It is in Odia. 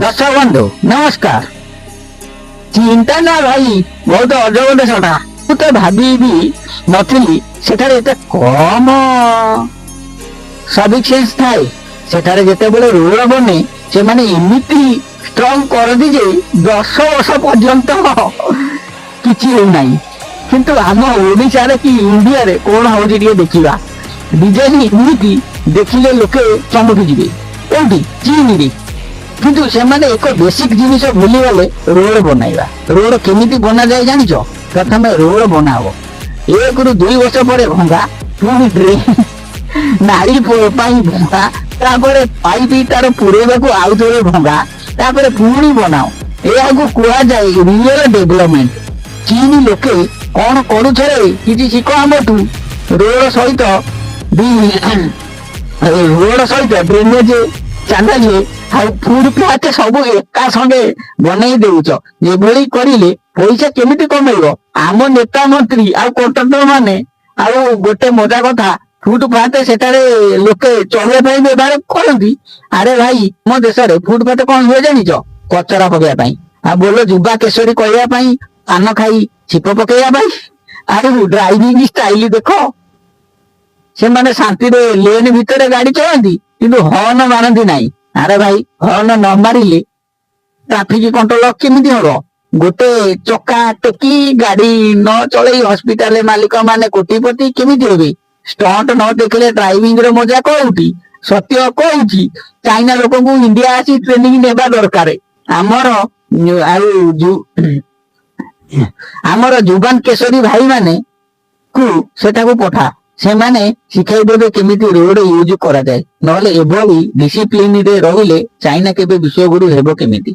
ଦର୍ଶକ ବନ୍ଧୁ ନମସ୍କାର। ଚିନ୍ତା ନା ଭାଇ ବହୁତ ଅଜବ ଦେଶଟା। ମୁଁ ତ ଭାବିବି ନଥିଲି ସେଠାରେ ଏତେ କମ ସଫିସିଏନ୍ସ ଥାଏ। ସେଠାରେ ଯେତେବେଳେ ରୋଡ ବନେ ସେମାନେ ଏମିତି ଷ୍ଟ୍ରଙ୍ଗ କରନ୍ତି ଯେ 10 ବର୍ଷ ପର୍ଯ୍ୟନ୍ତ କିଛି ହେଉନାହିଁ। କିନ୍ତୁ ଆମ ଓଡିଶାରେ କି ଇଣ୍ଡିଆରେ କଣ ହଉଛି ଟିକେ ଦେଖିବା। ଡିଜାଇନ ଏମିତି ଦେଖିଲେ ଲୋକେ ଚମକି ଯିବେ। କୋଉଠି? ଚୀନରେ। କିନ୍ତୁ ସେମାନେ ଏକ ବେସିକ ଜିନିଷ ଭୁଲିଗଲେ, ରୋଡ ବନାଇବା। ରୋଡ କେମିତି ବନାଯାଏ ଜାଣିଛ? ପ୍ରଥମେ ରୋଡ ବନାହବ, 1 ରୁ 2 ବର୍ଷ ପରେ ଭଙ୍ଗା, ପୁଣି ଡ୍ରେନ ନାଳି ପାଇଁ ଭଙ୍ଗା, ତାପରେ ପାଇପ ତାର ପୁରେଇବାକୁ ଆଉ ଥରେ ଭଙ୍ଗା, ତାପରେ ପୁଣି ବନାଅ। ଏହାକୁ କୁହାଯାଏ ରିଅଲ ଡେଭଲପମେଣ୍ଟ। ଚୀନ ଲୋକେ କଣ କରୁଥିଲେ କିଛି ଶିଖ ଆମଠୁ। ରୋଡ ସହିତ ଡ୍ରେନେଜ, ଚାନେଲ ଆଉ ଫୁଟପାଥ ସବୁ ଏକା ସଙ୍ଗେ ବନେଇ ଦେଉଛ। ଏଭଳି କରିଲେ ପଇସା କେମିତି କମେଇବ? ଆମ ନେତା ମନ୍ତ୍ରୀ ଆଉ କଣ୍ଟ୍ରାକ୍ଟର ମାନେ। ଆଉ ଗୋଟେ ମଜା କଥା, ଫୁଟପାଥ ସେଠାରେ ଲୋକେ ଚଳିବା ପାଇଁ ବ୍ୟବହାର କରନ୍ତି। ଆରେ ଭାଇ, ମୋ ଦେଶରେ ଫୁଟପାଥ କଣ ହୁଏ ଜାଣିଛ? କଚରା ପକେଇବା ପାଇଁ। ଆଉ ବୋଲ ଯୁବା କେଶରୀ କହିବା ପାଇଁ, ପାନ ଖାଇ ଛିପ ପକେଇବା ପାଇଁ। ଆଉ ଡ୍ରାଇଭିଂ ଷ୍ଟାଇଲ ଦେଖ, ସେମାନେ ଶାନ୍ତିରେ ଲେନ ଭିତରେ ଗାଡି ଚଳାନ୍ତି କିନ୍ତୁ ହର୍ନ ମାରନ୍ତି ନାହିଁ। ଆରେ ଭାଇ, ହର୍ନ ନ ମାରିଲେ ଟ୍ରାଫିକ କଣ୍ଟ୍ରୋଲ କେମିତି ହବ? ଗୋଟେ ଚକା ଟେକି ଗାଡି ନ ଚଳେଇ ହସ୍ପିଟାଲ ମାଲିକ ମାନେ କୋଟିପତି କେମିତି ହେବେ? ଷ୍ଟଣ୍ଟ ନ ଦେଖିଲେ ଡ୍ରାଇଭିଂ ର ମଜା କୋଉଠି? ସତ୍ୟ କହୁଛି, ଚାଇନା ଲୋକଙ୍କୁ ଇଣ୍ଡିଆ ଆସି ଟ୍ରେନିଂ ନେବା ଦରକାର। ଆମର ଆଉ ଆମର ଯୁବାନ କେଶରୀ ଭାଇ ମାନେ କୁ ସେଠାକୁ ପଠା। ସେମାନେ ଶିଖାଇ ଦେବେ କେମିତି ରୋଡ ୟୁଜ କରାଯାଏ। ନହେଲେ ଏଭଳି ଡିସିପ୍ଲିନରେ ରହିଲେ ଚାଇନା କେବେ ବିଶ୍ୱଗୁରୁ ହେବ କେମିତି?